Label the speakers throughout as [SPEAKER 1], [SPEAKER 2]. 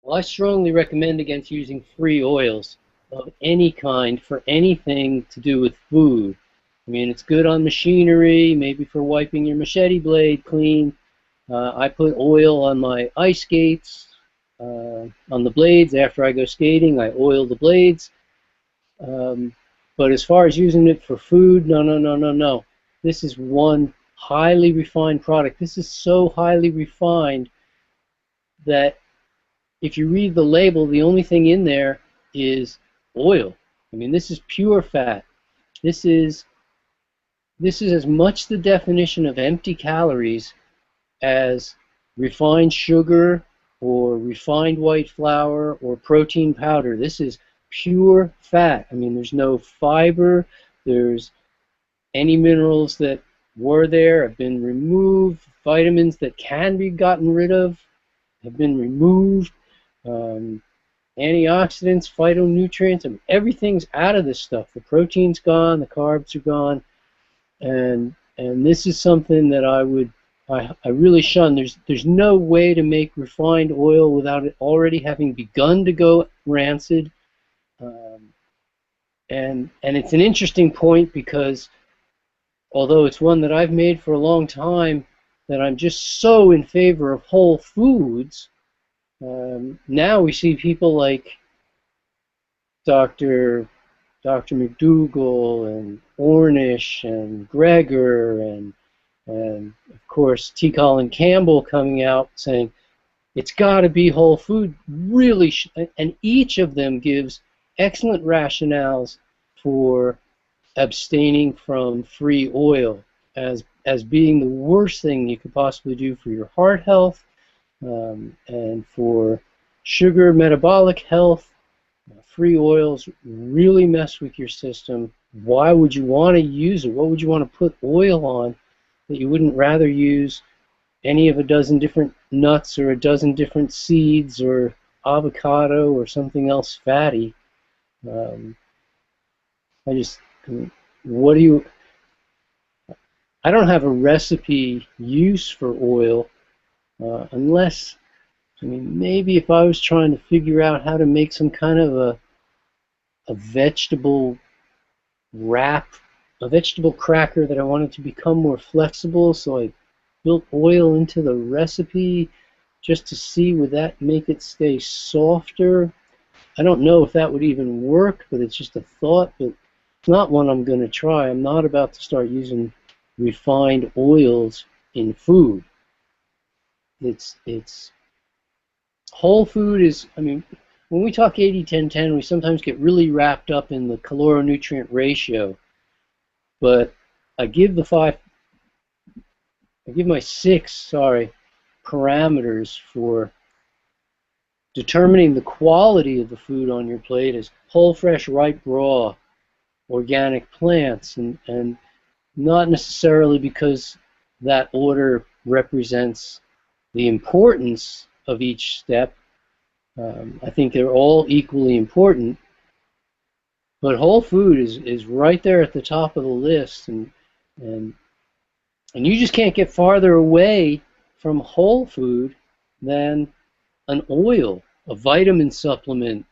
[SPEAKER 1] Well, I strongly recommend against using free oils of any kind for anything to do with food. I mean, it's good on machinery, maybe for wiping your machete blade clean. I put oil on my ice skates, on the blades. After I go skating, I oil the blades. Um, but as far as using it for food, no, no, no, no, no. This is one highly refined product. This is so highly refined that if you read the label, the only thing in there is oil. I mean, this is pure fat. This is this is as much the definition of empty calories as refined sugar or refined white flour or protein powder. This is pure fat. I mean, there's no fiber. There's any minerals that were there have been removed. Vitamins that can be gotten rid of have been removed. Um, Antioxidants, phytonutrients, I mean, everything's out of this stuff. The protein's gone, the carbs are gone, and this is something that I really shun. There's no way to make refined oil without it already having begun to go rancid. Um, and it's an interesting point because although it's one that I've made for a long time, that I'm just so in favor of whole foods. Now we see people like Dr. Dr. McDougall and Ornish and Greger and of course T. Colin Campbell coming out saying it's got to be whole food. Really, and each of them gives excellent rationales for abstaining from free oil as being the worst thing you could possibly do for your heart health, and for sugar metabolic health. Free oils really mess with your system. Why would you want to use it? What would you want to put oil on that you wouldn't rather use any of a dozen different nuts or a dozen different seeds or avocado or something else fatty? Um, I just, what do you, I don't have a recipe use for oil unless, I mean, maybe if I was trying to figure out how to make some kind of a vegetable wrap, a vegetable cracker that I wanted to become more flexible, so I built oil into the recipe just to see would that make it stay softer. I don't know if that would even work, but it's just a thought, but it's not one I'm going to try. I'm not about to start using refined oils in food. It's whole food is, I mean, when we talk 80-10-10, we sometimes get really wrapped up in the caloric-nutrient ratio, but I give my six, parameters for determining the quality of the food on your plate as whole, fresh, ripe, raw, organic plants, and not necessarily because that order represents the importance of each step. I think they're all equally important, but whole food is right there at the top of the list, and and you just can't get farther away from whole food than an oil, a vitamin supplement,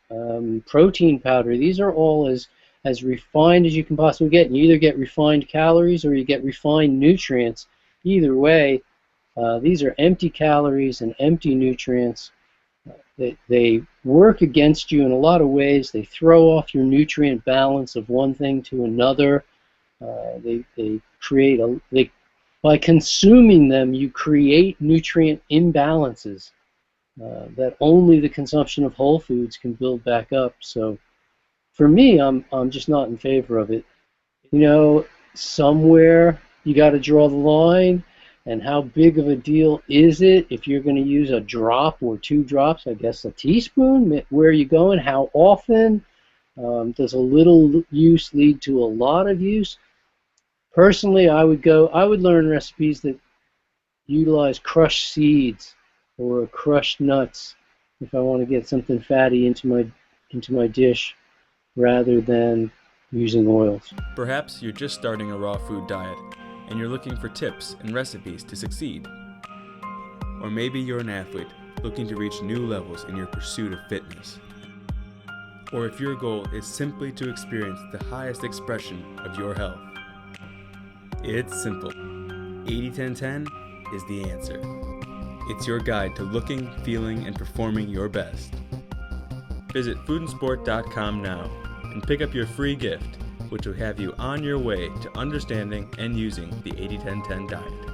[SPEAKER 1] protein powder. These are all as refined as you can possibly get. And you either get refined calories or you get refined nutrients. Either way, these are empty calories and empty nutrients. They work against you in a lot of ways. They throw off your nutrient balance of one thing to another. They create by consuming them, you create nutrient imbalances that only the consumption of whole foods can build back up. So for me, I'm just not in favor of it. You know, somewhere you got to draw the line. And how big of a deal is it if you're going to use a drop or two drops? I guess a teaspoon. Where are you going? How often? Does a little use lead to a lot of use? Personally, I would learn recipes that utilize crushed seeds or crushed nuts if I want to get something fatty into my dish rather than using oils.
[SPEAKER 2] Perhaps you're just starting a raw food diet and you're looking for tips and recipes to succeed. Or maybe you're an athlete looking to reach new levels in your pursuit of fitness. Or if your goal is simply to experience the highest expression of your health. It's simple. 80-10-10 is the answer. It's your guide to looking, feeling, and performing your best. Visit foodandsport.com now and pick up your free gift, which will have you on your way to understanding and using the 80-10-10 diet.